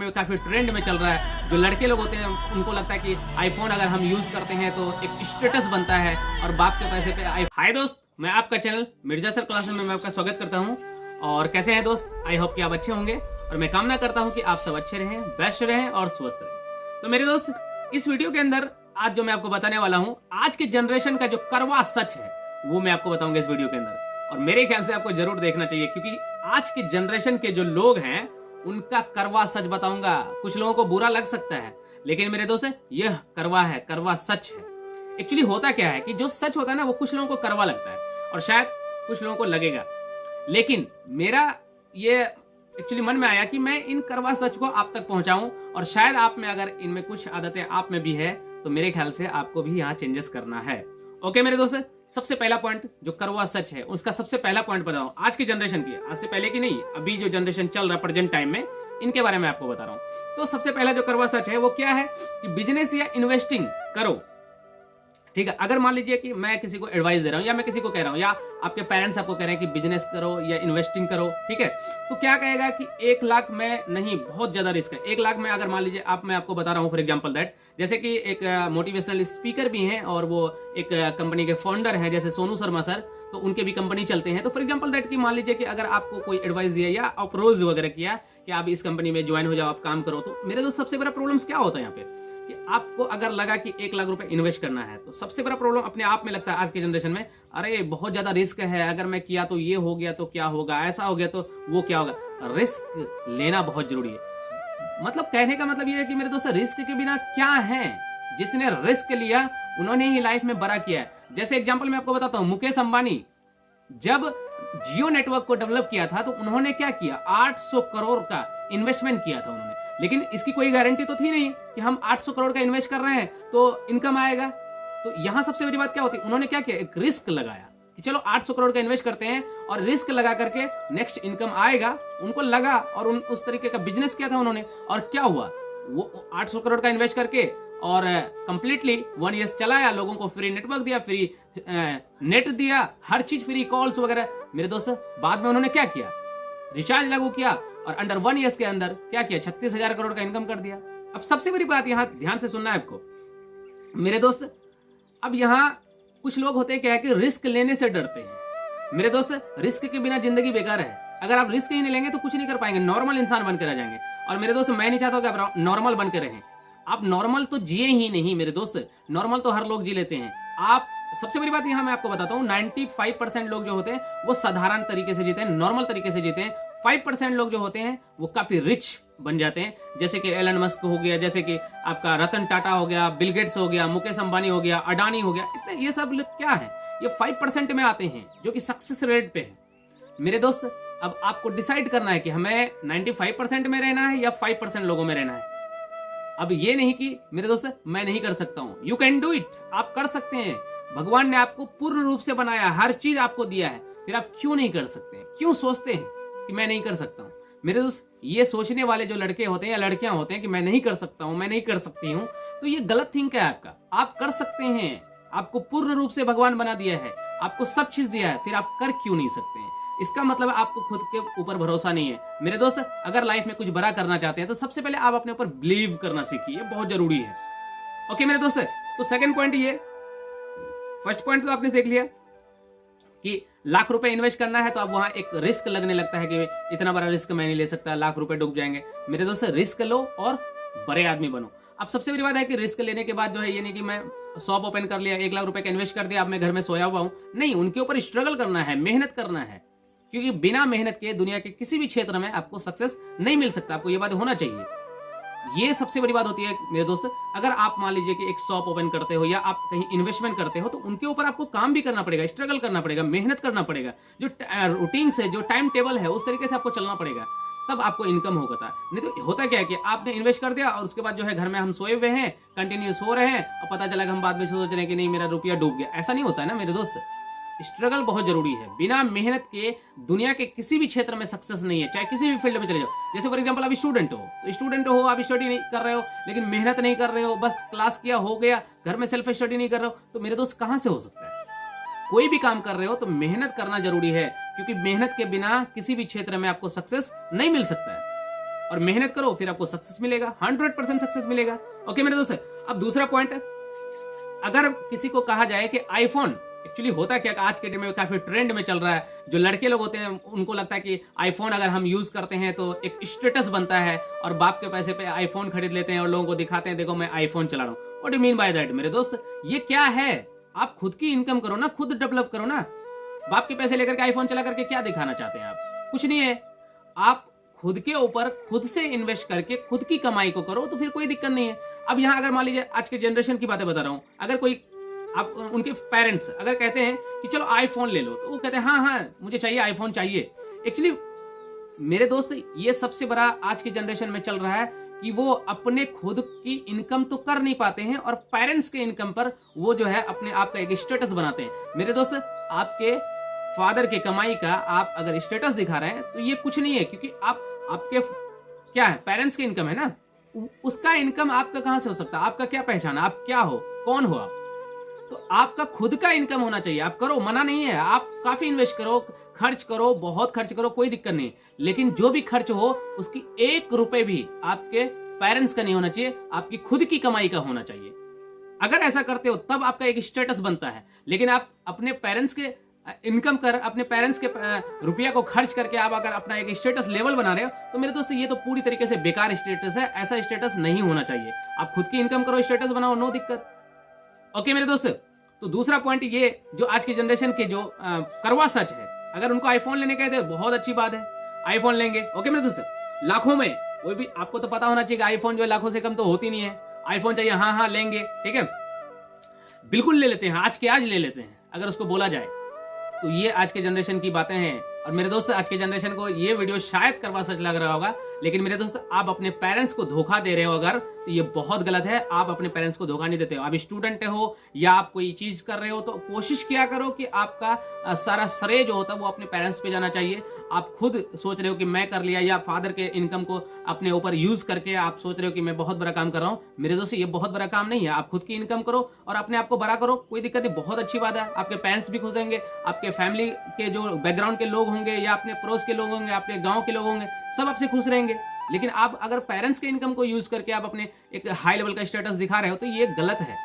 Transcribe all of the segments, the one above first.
में काफी ट्रेंड में चल रहा है। जो लड़के लोग होते हैं उनको लगता है कि आईफोन अगर हम यूज करते हैं तो एक स्टेटस बनता है और बाप के पैसे पे हाय दोस्त, मैं आपका चैनल मिर्जा सर क्लासेस में मैं आपका स्वागत करता हूं। और कैसे हैं दोस्त? आई होप कि आप अच्छे होंगे और मैं कामना करता हूं कि आप सब अच्छे रहें, बेस्ट रहें और स्वस्थ रहें। तो मेरे दोस्त, इस वीडियो के अंदर आज जो मैं आपको बताने वाला हूं, आज के जनरेशन का जो कड़वा सच है वो मैं आपको बताऊंगा इस वीडियो के अंदर। और मेरे ख्याल से आपको जरूर देखना चाहिए, क्योंकि आज के जनरेशन के जो लोग हैं उनका कड़वा सच बताऊंगा। कुछ लोगों को बुरा लग सकता है, लेकिन मेरे दोस्त यह कड़वा है, कड़वा सच है। एक्चुअली होता क्या है कि जो सच होता है ना, वो कुछ लोगों को कड़वा लगता है और शायद कुछ लोगों को लगेगा। लेकिन मेरा ये एक्चुअली मन में आया कि मैं इन कड़वा सच को आप तक पहुंचाऊं, और शायद आप में अगर इनमें कुछ आदतें आप में भी है तो मेरे ख्याल से आपको भी यहाँ चेंजेस करना है। ओके मेरे दोस्त, सबसे पहला पॉइंट जो कड़वा सच है उसका सबसे पहला पॉइंट बताऊं आज की जनरेशन की, आज से पहले की नहीं, अभी जो जनरेशन चल रहा है प्रेजेंट टाइम में, इनके बारे में आपको बता रहा हूं। तो सबसे पहला जो कड़वा सच है वो क्या है कि बिजनेस या इन्वेस्टिंग करो। ठीक है, अगर मान लीजिए कि मैं किसी को एडवाइस दे रहा हूं या मैं किसी को कह रहा हूं या आपके पेरेंट्स आपको कह रहे हैं कि बिजनेस करो या इन्वेस्टिंग करो, ठीक है, तो क्या कहेगा कि 1 लाख में नहीं, बहुत ज्यादा रिस्क है। 1 लाख में अगर मान लीजिए मैं आपको बता रहा हूं फॉर एग्जांपल दैट, जैसे कि एक मोटिवेशनल स्पीकर भी हैं और वो एक कंपनी के फाउंडर हैं, जैसे सोनू शर्मा सर, तो उनके भी कंपनी चलते हैं। तो फॉर एग्जांपल दैट कि मान लीजिए कि अगर आपको कोई एडवाइस दिया या अप्रोच वगैरह किया कि आप इस कंपनी में ज्वाइन हो जाओ, आप काम करो, तो मेरे दोस्त सबसे बड़ा प्रॉब्लम्स क्या होता है यहाँ पे कि आपको अगर लगा कि 1 लाख रुपए इन्वेस्ट करना है, तो सबसे बड़ा प्रॉब्लम अपने आप में लगता है आज के जनरेशन में, अरे बहुत ज्यादा रिस्क है, अगर मैं किया तो ये हो गया तो क्या होगा, ऐसा हो गया तो वो क्या होगा। रिस्क लेना बहुत जरूरी है। मतलब कहने का मतलब ये है कि मेरे दोस्त रिस्क के बिना क्या है, जिसने रिस्क लिया उन्होंने ही लाइफ में बड़ा किया है। जैसे एग्जांपल मैं आपको बताता हूं, मुकेश अंबानी जब जियो नेटवर्क को डेवलप किया था तो उन्होंने क्या किया, 800 करोड़ का इन्वेस्टमेंट किया था उन्होंने। लेकिन इसकी कोई गारंटी तो थी नहीं कि हम 800 करोड़ का इन्वेस्ट कर रहे हैं तो इनकम आएगा। तो यहां सबसे बड़ी बात क्या होती है, उन्होंने क्या किया, एक रिस्क लगाया कि चलो 800 करोड़ का इन्वेस्ट करते हैं और रिस्क लगा करके नेक्स्ट इनकम आएगा। उनको लगा और उस तरीके का बिजनेस किया था उन्होंने, और क्या हुआ, वो 800 करोड़ का इन्वेस्ट करके और कंप्लीटली 1 ईयर चलाया, लोगों को फ्री नेटवर्क दिया, फ्री नेट दिया, हर चीज फ्री, कॉल्स वगैरह। मेरे दोस्त बाद में उन्होंने क्या किया, रिचार्ज लागू किया और अंडर 1 ईयर के अंदर क्या किया, 36,000 करोड़ का इनकम कर दिया। अब सबसे बड़ी बात यहां ध्यान से सुनना है आपको मेरे दोस्त। अब यहां कुछ लोग होते हैं क्या है कि रिस्क लेने से डरते हैं। मेरे दोस्त, रिस्क के बिना जिंदगी बेकार है। अगर आप रिस्क ही नहीं लेंगे तो कुछ नहीं कर पाएंगे, नॉर्मल इंसान बनकर रह जाएंगे। और मेरे दोस्त, मैं नहीं चाहता कि आप नॉर्मल बनकर रहें। आप नॉर्मल तो जिए ही नहीं मेरे दोस्त, नॉर्मल तो हर लोग जी लेते हैं। आप सबसे बड़ी बात यहां मैं आपको बताता हूं, 95% लोग जो होते हैं वो साधारण तरीके से जीते हैं, नॉर्मल तरीके से जीते हैं। 5% लोग जो होते हैं वो काफी रिच बन जाते हैं, जैसे कि एलन मस्क हो गया, जैसे कि आपका रतन टाटा हो गया, बिल गेट्स हो गया, मुकेश अंबानी हो गया, अडानी हो गया। इतने ये सब लोग क्या है, ये 5% में आते हैं जो कि सक्सेस रेट पे है। मेरे दोस्त, अब आपको डिसाइड करना है कि हमें 95% में रहना है या 5% लोगों में रहना है। अब ये नहीं कि मेरे दोस्त मैं नहीं कर सकता हूं, यू कैन डू इट, आप कर सकते हैं। भगवान ने आपको पूर्ण रूप से बनाया, हर चीज आपको दिया है, फिर आप क्यों नहीं कर सकते हैं, क्यों सोचते हैं कि मैं नहीं कर सकता हूं। मेरे दोस्त, ये सोचने वाले जो लड़के होते हैं या लड़कियां होते हैं कि मैं नहीं कर सकता हूं, मैं नहीं कर सकती हूं, तो ये गलत थिंक है आपका। आप कर सकते हैं, आपको पूर्ण रूप से भगवान बना दिया है, आपको सब चीज दिया है, फिर आप कर क्यों नहीं सकते हैं। इसका मतलब आपको खुद के ऊपर भरोसा नहीं है। मेरे दोस्त, अगर लाइफ में कुछ बड़ा करना चाहते हैं तो सबसे पहले आप अपने ऊपर बिलीव करना सीखिए, बहुत जरूरी है। ओके मेरे दोस्त, तो सेकंड पॉइंट ये, फर्स्ट पॉइंट तो आपने देख लिया कि लाख रुपए इन्वेस्ट करना है तो अब वहां एक रिस्क लगने लगता है कि इतना बड़ा रिस्क मैं नहीं ले सकता, लाख रुपए डूब जाएंगे। मेरे दोस्त, रिस्क लो और बड़े आदमी बनो। अब सबसे बड़ी बात है कि रिस्क लेने के बाद जो है ये नहीं कि मैं शॉप ओपन कर लिया, 1 लाख रुपए का इन्वेस्ट कर दिया, अब मैं घर में सोया हुआ हूं, नहीं, उनके ऊपर स्ट्रगल करना है, मेहनत करना है, क्योंकि बिना मेहनत के दुनिया के किसी भी क्षेत्र में आपको सक्सेस नहीं मिल सकता। आपको ये बात होना चाहिए, ये सबसे बड़ी बात होती है मेरे दोस्त। अगर आप मान लीजिए कि एक शॉप ओपन करते हो या आप कहीं इन्वेस्टमेंट करते हो तो उनके ऊपर आपको काम भी करना पड़ेगा, स्ट्रगल करना पड़ेगा, मेहनत करना पड़ेगा, जो रूटीन से, जो टाइम टेबल है उस तरीके से आपको चलना पड़ेगा, तब आपको इनकम होगा। नहीं तो होता क्या है कि आपने इन्वेस्ट कर दिया और उसके बाद जो है घर में हम सोए हुए हैं, कंटिन्यू सो रहे हैं, और पता चला कि हम बाद में सोच रहे हैं कि नहीं मेरा रुपया डूब गया। ऐसा नहीं होता है ना मेरे दोस्त। स्ट्रगल बहुत जरूरी है, बिना मेहनत के दुनिया के किसी भी क्षेत्र में सक्सेस नहीं है, चाहे किसी भी फील्ड में चले जाओ। जैसे फॉर एग्जांपल अभी स्टूडेंट हो, तो स्टूडेंट हो, आप स्टडी नहीं कर रहे हो, लेकिन मेहनत नहीं कर रहे हो, बस क्लास किया हो गया, घर में सेल्फ स्टडी नहीं कर रहे हो, तो मेरे दोस्त कहां से हो सकता है। कोई भी काम कर रहे हो तो मेहनत करना जरूरी है, क्योंकि मेहनत के बिना किसी भी क्षेत्र में आपको सक्सेस नहीं मिल सकता है। और मेहनत करो, फिर आपको सक्सेस मिलेगा, 100% सक्सेस मिलेगा। ओके मेरे दोस्त, अब दूसरा पॉइंट, अगर किसी को कहा जाए कि आईफोन, एक्चुअली होता क्या आज के दिन में काफी ट्रेंड में चल रहा है, जो लड़के लोग होते हैं उनको लगता है कि आईफोन अगर हम यूज करते हैं तो एक स्टेटस बनता है, और बाप के पैसे पे आईफोन खरीद लेते हैं और लोगों को दिखाते हैं देखो मैं आईफोन चला रहा हूँ। What do mean by that मेरे दोस्त, ये क्या है? आप खुद की इनकम करो ना, खुद डेवलप करो ना। बाप के पैसे लेकर के आईफोन चला करके क्या दिखाना चाहते हैं आप? कुछ नहीं है। आप खुद के ऊपर खुद से इन्वेस्ट करके खुद की कमाई को करो तो फिर कोई दिक्कत नहीं है। अब यहाँ अगर मान लीजिए आज के जनरेशन की बातें बता रहा हूं, अगर कोई आप उनके पेरेंट्स अगर कहते हैं कि चलो आईफोन ले लो, तो वो कहते हैं हाँ हाँ मुझे चाहिए, आईफोन चाहिए। एक्चुअली मेरे दोस्त, ये सबसे बड़ा आज के जनरेशन में चल रहा है कि वो अपने खुद की इनकम तो कर नहीं पाते हैं और पेरेंट्स के इनकम पर वो जो है अपने आप का एक स्टेटस बनाते हैं। मेरे दोस्त, आपके फादर की कमाई का आप अगर स्टेटस दिखा रहे हैं तो ये कुछ नहीं है, क्योंकि आपके क्या है, पेरेंट्स की इनकम है ना, उसका इनकम आपका कहां से हो सकता है? आपका क्या पहचान है? आप क्या हो, कौन हो आप? तो आपका खुद का इनकम होना चाहिए। आप करो, मना नहीं है, आप काफी इन्वेस्ट करो, खर्च करो, बहुत खर्च करो, कोई दिक्कत नहीं, लेकिन जो भी खर्च हो उसकी 1 रुपए भी आपके पेरेंट्स का नहीं होना चाहिए, आपकी खुद की कमाई का होना चाहिए। अगर ऐसा करते हो तब आपका एक स्टेटस बनता है। लेकिन आप अपने पेरेंट्स के इनकम कर, अपने पेरेंट्स के रुपया को खर्च करके आप अगर अपना एक स्टेटस लेवल बना रहे हो, तो मेरे दोस्त ये तो पूरी तरीके से बेकार स्टेटस है। ऐसा स्टेटस नहीं होना चाहिए। आप खुद की इनकम करो, स्टेटस बनाओ, नो दिक्कत। ओके मेरे दोस्त, तो दूसरा पॉइंट ये जो आज की जनरेशन के जो करवा सच है, अगर उनको आईफोन लेने कहते हैं बहुत अच्छी बात है, आईफोन लेंगे। ओके मेरे दोस्त, लाखों में, वो भी आपको तो पता होना चाहिए कि आईफोन जो है लाखों से कम तो होती नहीं है। आईफोन चाहिए, हाँ हाँ लेंगे, ठीक है, बिल्कुल ले लेते हैं, आज के आज ले लेते हैं अगर उसको बोला जाए तो। ये आज के जनरेशन की बातें हैं। और मेरे दोस्त, आज के जनरेशन को ये वीडियो शायद करवा सच लग रहा होगा, लेकिन मेरे दोस्त आप अपने पेरेंट्स को धोखा दे रहे हो अगर, तो ये बहुत गलत है। आप अपने पेरेंट्स को धोखा नहीं देते हो। आप स्टूडेंट हो या आप कोई चीज कर रहे हो तो कोशिश किया करो कि आपका सारा श्रेय जो होता है वो अपने पेरेंट्स पे जाना चाहिए। आप खुद सोच रहे हो कि मैं कर लिया, या फादर के इनकम को अपने ऊपर यूज करके आप सोच रहे हो कि मैं बहुत बड़ा काम कर रहा हूं, मेरे दोस्त ये बहुत बड़ा काम नहीं है। आप खुद की इनकम करो और अपने आप को बड़ा करो, कोई दिक्कत नहीं, बहुत अच्छी बात है। आपके पेरेंट्स भी खुश होंगे, आपके फैमिली के जो बैकग्राउंड के लोग होंगे या अपने पड़ोस के लोग होंगे, आपके गांव के लोग होंगे, सब आपसे खुश रहेंगे। लेकिन आप अगर पेरेंट्स के इनकम को यूज करके आप अपने एक हाई लेवल का स्टेटस दिखा रहे हो तो ये गलत है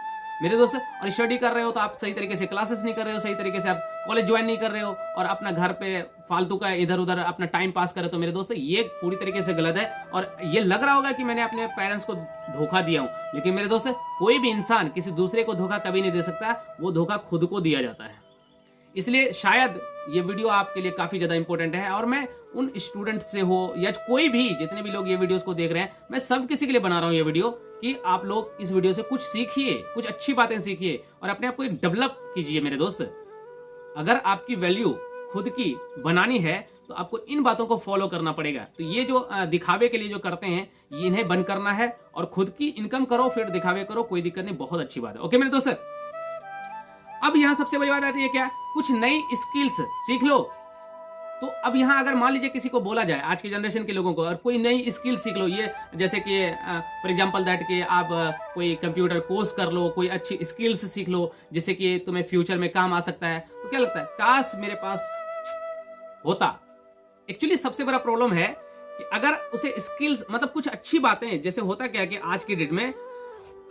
मेरे दोस्त। और स्टडी कर रहे हो तो आप सही तरीके से क्लासेस नहीं कर रहे हो, सही तरीके से आप कॉलेज ज्वाइन नहीं कर रहे हो और अपना घर पे फालतू का इधर उधर अपना टाइम पास कर रहे हो, तो मेरे दोस्त ये पूरी तरीके से गलत है। और ये लग रहा होगा कि मैंने अपने पेरेंट्स को धोखा दिया हूं, लेकिन मेरे दोस्त कोई भी इंसान किसी दूसरे को धोखा कभी नहीं दे सकता, वो धोखा खुद को दिया जाता है। इसलिए शायद ये वीडियो आपके लिए काफी ज्यादा इंपॉर्टेंट है। और मैं उन स्टूडेंट से हो या कोई भी, जितने भी लोग ये वीडियोस को देख रहे हैं, मैं सब किसी के लिए बना रहा हूं ये वीडियो कि आप लोग इस वीडियो से कुछ सीखिए, कुछ अच्छी बातें सीखिए और अपने आप को एक डेवलप कीजिए मेरे दोस्त। अगर आपकी वैल्यू खुद की बनानी है तो आपको इन बातों को फॉलो करना पड़ेगा। तो ये जो दिखावे के लिए जो करते हैं, ये इन्हें बंद करना है और खुद की इनकम करो, फिर दिखावे करो, कोई दिक्कत नहीं, बहुत अच्छी बात है। ओके मेरे दोस्त, अब यहां सबसे बड़ी बात आती है क्या, कुछ नई स्किल्स सीख लो। तो अब यहां अगर मान लीजिए किसी को बोला जाए, आज के जनरेशन के लोगों को, और कोई नई स्किल सीख लो, ये जैसे कि फॉर एग्जांपल दैट कि आप कोई कंप्यूटर कोर्स कर लो, कोई अच्छी स्किल्स सीख लो जिससे कि तुम्हें फ्यूचर में काम आ सकता है, तो क्या लगता है काश मेरे पास होता। एक्चुअली सबसे बड़ा प्रॉब्लम है कि अगर उसे स्किल्स, मतलब कुछ अच्छी बातें, जैसे होता क्या है कि आज की डेट में,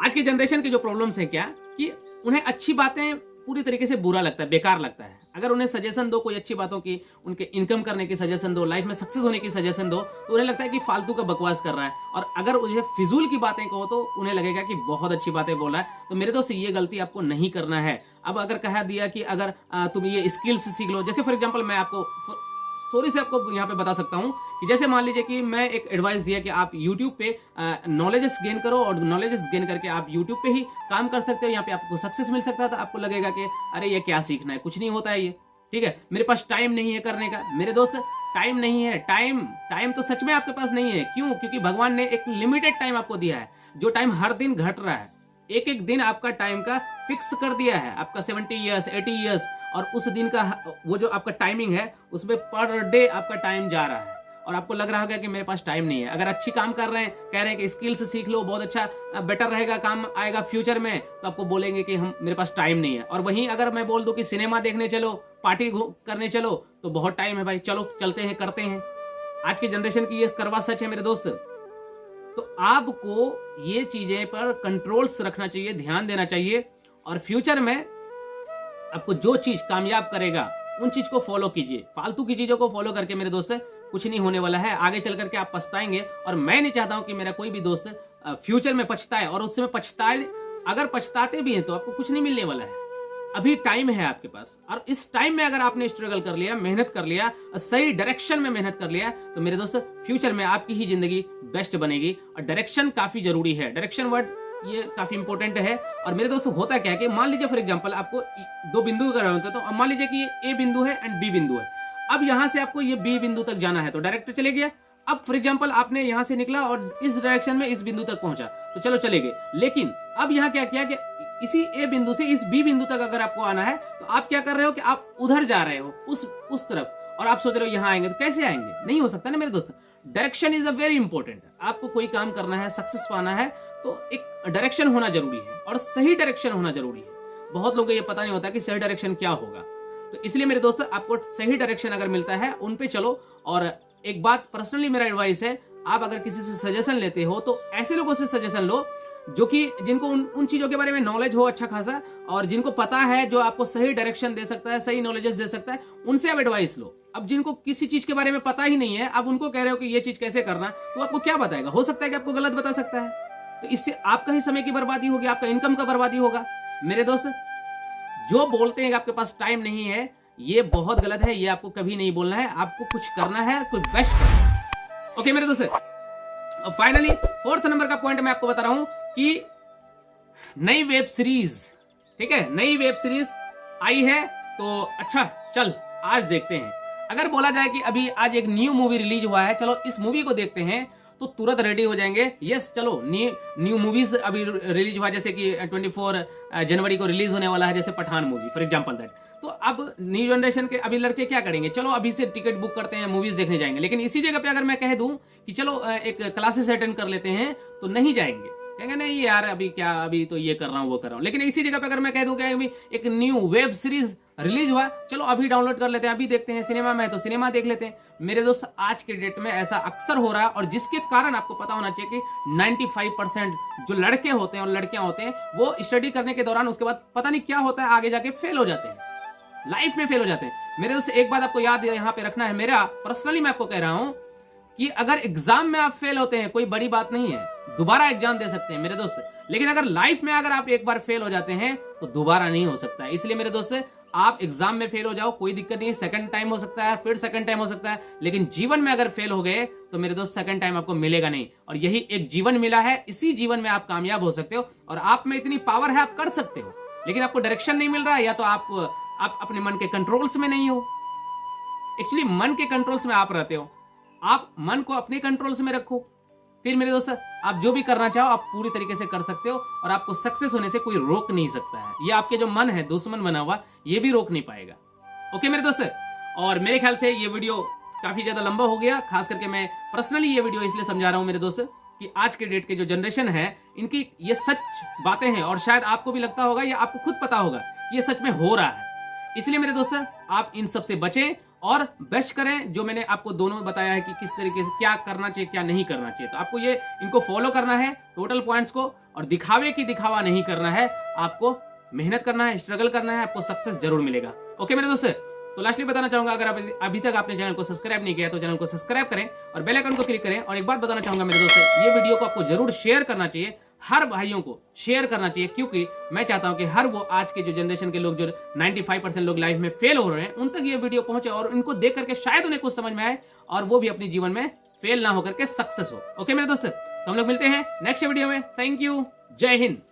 आज के जनरेशन की जो प्रॉब्लम्स है क्या कि उन्हें अच्छी बातें पूरी तरीके से बुरा लगता है, बेकार लगता है। अगर उन्हें सजेशन दो कोई अच्छी बातों की, उनके इनकम करने की सजेशन दो, लाइफ में सक्सेस होने की सजेशन दो, तो उन्हें लगता है कि फालतू का बकवास कर रहा है। और अगर उसे फिजूल की बातें कहो तो उन्हें लगेगा कि बहुत अच्छी बातें बोल रहा है। तो मेरे दोस्त ये गलती आपको नहीं करना है। अब अगर कहा दिया कि अगर तुम ये स्किल्स सीख लो, जैसे फॉर एग्जाम्पल मैं आपको थोड़ी सी आपको यहाँ पे बता सकता हूँ कि जैसे मान लीजिए कि मैं एक एडवाइस दिया कि आप YouTube पे नॉलेजेस गेन करो और नॉलेजेस गेन करके आप YouTube पे ही काम कर सकते हो, यहाँ पे आपको सक्सेस मिल सकता है। तो आपको लगेगा कि अरे ये क्या सीखना है, कुछ नहीं होता है ये, ठीक है, मेरे पास टाइम नहीं है करने का। मेरे दोस्त टाइम नहीं है, टाइम तो सच में आपके पास नहीं है। क्यों? क्योंकि भगवान ने एक लिमिटेड टाइम आपको दिया है, जो टाइम हर दिन घट रहा है। एक एक दिन आपका टाइम का फिक्स कर दिया है, आपका 70 ईयर्स 80 ईयर्स, और उस दिन का वो जो आपका टाइमिंग है उसमें पर डे आपका टाइम जा रहा है। और आपको लग रहा होगा कि मेरे पास टाइम नहीं है। अगर अच्छी काम कर रहे हैं, कह रहे हैं कि स्किल्स सीख लो, बहुत अच्छा बेटर रहेगा, काम आएगा फ्यूचर में, तो आपको बोलेंगे कि हम मेरे पास टाइम नहीं है। और वहीं अगर मैं बोल दूं कि सिनेमा देखने चलो, पार्टी करने चलो, तो बहुत टाइम है भाई, चलो चलते हैं, करते हैं। आज की जनरेशन की ये करवा सच है मेरे दोस्त। तो आपको ये चीजें पर कंट्रोल्स रखना चाहिए, ध्यान देना चाहिए, और फ्यूचर में आपको जो चीज कामयाब करेगा उन चीज को फॉलो कीजिए। फालतू की चीजों को फॉलो करके मेरे दोस्त कुछ नहीं होने वाला है, आगे चल करके आप पछताएंगे। और मैं नहीं चाहता हूं कि मेरा कोई भी दोस्त फ्यूचर में पछताए, और उस समय पछताए, अगर पछताते भी हैं तो आपको कुछ नहीं मिलने वाला है। अभी टाइम है आपके पास, और इस टाइम में अगर आपने स्ट्रगल कर लिया, मेहनत कर लिया, सही डायरेक्शन में मेहनत कर लिया, तो मेरे दोस्त फ्यूचर में आपकी ही जिंदगी बेस्ट बनेगी। और डायरेक्शन काफी जरूरी है, डायरेक्शन वर्ड ये काफी इंपॉर्टेंट है। और मेरे दोस्तों होता क्या है कि मान लीजिए फॉर एग्जांपल आपको दो बिंदु कर रहे होते, तो मान लीजिए कि ये ए बिंदु है एंड बी बिंदु है। अब यहां से आपको ये बी बिंदु तक जाना है, तो डायरेक्ट चले गया। अब फॉर एग्जांपल आपने यहां से निकला और इस डायरेक्शन में इस बिंदु तक पहुंचा, तो चलो चले गए। लेकिन अब यहां क्या किया कि इसी ए बिंदु से इस बी बिंदु तक अगर आपको आना है, तो आप क्या कर रहे हो कि आप उधर जा रहे हो, उस तरफ, और आप सोच रहे हो यहां आएंगे, तो कैसे आएंगे? नहीं हो सकता ना मेरे दोस्त। Direction is a very important. आपको कोई काम करना है, सक्सेस पाना है, तो एक डायरेक्शन होना जरूरी है, और सही डायरेक्शन होना जरूरी है। बहुत लोगों को ये पता नहीं होता कि सही डायरेक्शन क्या होगा। तो इसलिए मेरे दोस्त आपको सही डायरेक्शन अगर मिलता है उन पे चलो। और एक बात पर्सनली मेरा एडवाइस है, आप अगर किसी से सजेशन लेते हो तो ऐसे लोगों से सजेशन लो जो कि जिनको उन चीजों के बारे में नॉलेज हो अच्छा खासा, और जिनको पता है, जो आपको सही डायरेक्शन दे सकता है, सही नॉलेजेस दे सकता है, उनसे आप एडवाइस लो। अब जिनको किसी चीज के बारे में पता ही नहीं है, अब उनको कह रहे हो कि ये चीज कैसे करना, तो आपको क्या बताएगा? हो सकता है कि आपको गलत बता सकता है, तो इससे आपका ही समय की बर्बादी होगी, आपका इनकम का बर्बादी होगा। मेरे दोस्त जो बोलते हैं कि आपके पास टाइम नहीं है, ये बहुत गलत है। ये आपको कभी नहीं बोलना है, आपको कुछ करना है, कुछ बेस्ट करना है। ओके मेरे दोस्त, अब फाइनली 4th नंबर का पॉइंट मैं आपको बता रहा हूं कि नई वेब सीरीज, ठीक है, नई वेब सीरीज आई है, तो अच्छा चल आज देखते हैं। अगर बोला जाए कि अभी आज एक न्यू मूवी रिलीज हुआ है, चलो इस मूवी को देखते हैं, तो तुरंत रेडी हो जाएंगे। यस चलो न्यू मूवीज अभी रिलीज हुआ, जैसे कि 24 जनवरी को रिलीज होने वाला है, जैसे Pathaan movie for example that. तो अब न्यू जनरेशन के अभी लड़के क्या करेंगे, चलो अभी से टिकट बुक करते हैं, मूवीज देखने जाएंगे। लेकिन इसी जगह पे अगर मैं कह दूं कि चलो एक क्लासेस अटेंड कर लेते हैं, तो नहीं जाएंगे, कहेंगे नहीं यार अभी क्या, अभी तो ये कर रहा हूँ वो कर रहा हूँ। लेकिन इसी जगह पे अगर मैं कह दूं कि अभी एक न्यू वेब सीरीज रिलीज हुआ, चलो अभी डाउनलोड कर लेते हैं, अभी देखते हैं, सिनेमा में है तो सिनेमा देख लेते हैं। मेरे दोस्त आज के डेट में ऐसा अक्सर हो रहा है, और जिसके कारण आपको पता होना चाहिए कि 95% जो लड़के होते हैं और लड़कियां होते हैं, वो स्टडी करने के दौरान उसके बाद पता नहीं क्या होता है, आगे जाके फेल हो जाते हैं, लाइफ में फेल हो जाते हैं। मेरे दोस्त एक बात आपको याद यहाँ पे रखना है, मेरा पर्सनली मैं आपको कह रहा हूं कि अगर एग्जाम में आप फेल होते हैं कोई बड़ी बात नहीं है, दोबारा एग्जाम दे सकते हैं मेरे दोस्त। लेकिन अगर लाइफ में अगर आप एक बार फेल हो जाते हैं तो दोबारा नहीं हो सकता है। इसलिए मेरे दोस्त आप एग्जाम में फेल हो जाओ, कोई दिक्कत नहीं है, सेकंड टाइम हो सकता है, फिर सेकंड टाइम हो सकता है, लेकिन जीवन में अगर फेल हो गए तो मेरे दोस्त सेकंड टाइम आपको मिलेगा नहीं। और यही एक जीवन मिला है, इसी जीवन में आप कामयाब हो सकते हो, और आप में इतनी पावर है, आप कर सकते हो। लेकिन आपको डायरेक्शन नहीं मिल रहा है, या तो आप अपने मन के कंट्रोल्स में नहीं हो। एक्चुअली मन के कंट्रोल्स में आप रहते हो, आप मन को अपने कंट्रोल्स में रखो, फिर मेरे दोस्त आप जो भी करना चाहो आप पूरी तरीके से कर सकते हो, और आपको सक्सेस होने से कोई रोक नहीं सकता है। ये आपके जो मन है दुश्मन बना हुआ, ये भी रोक नहीं पाएगा। ओके मेरे दोस्त, और मेरे ख्याल से ये वीडियो काफी ज्यादा लंबा हो गया। खास करके मैं पर्सनली ये वीडियो इसलिए समझा रहा हूं मेरे दोस्त कि आज के डेट के जो जनरेशन है, इनकी ये सच बातें हैं, और शायद आपको भी लगता होगा या आपको खुद पता होगा ये सच में हो रहा है। इसलिए मेरे दोस्त आप इन सब से बचें और बेस्ट करें। जो मैंने आपको दोनों बताया है कि किस तरीके से क्या करना चाहिए क्या नहीं करना चाहिए, तो आपको ये इनको फॉलो करना है, टोटल पॉइंट्स को, और दिखावे की दिखावा नहीं करना है। आपको मेहनत करना है, स्ट्रगल करना है, आपको सक्सेस जरूर मिलेगा। ओके मेरे दोस्त, तो लास्टली बताना चाहूंगा, अगर अभी तक आपने चैनल को सब्सक्राइब नहीं किया तो चैनल को सब्सक्राइब करें और बेल आइकन को क्लिक करें। और एक बात बताना चाहूंगा मेरे दोस्त, ये वीडियो को आपको जरूर शेयर करना चाहिए, हर भाइयों को शेयर करना चाहिए, क्योंकि मैं चाहता हूं कि हर वो आज के जो जनरेशन के लोग, जो 95% लोग लाइफ में फेल हो रहे हैं, उन तक ये वीडियो पहुंचे और उनको देख करके शायद उन्हें कुछ समझ में आए और वो भी अपने जीवन में फेल ना होकर के सक्सेस हो। ओके मेरे दोस्त, तो हम लोग मिलते हैं नेक्स्ट वीडियो में। थैंक यू, जय हिंद।